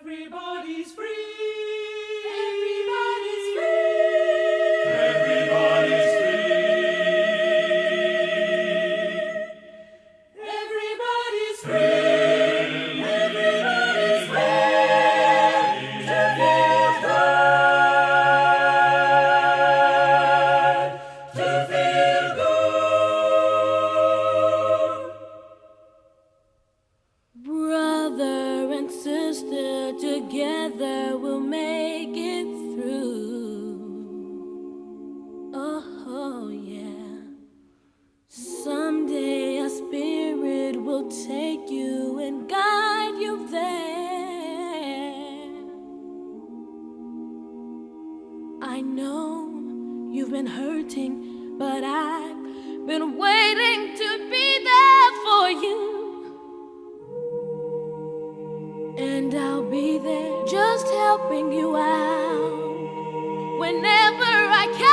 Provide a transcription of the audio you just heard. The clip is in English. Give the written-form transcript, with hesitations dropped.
Everybody's free. Everybody's free. Everybody's free. Everybody's free. Everybody's free to feel good. To feel good. Brother and sister, together we'll make it through. Oh, yeah. Someday a spirit will take you and guide you there. I know you've been hurting, but I've been waiting to be there for you. And I'll be there just helping you out whenever I can.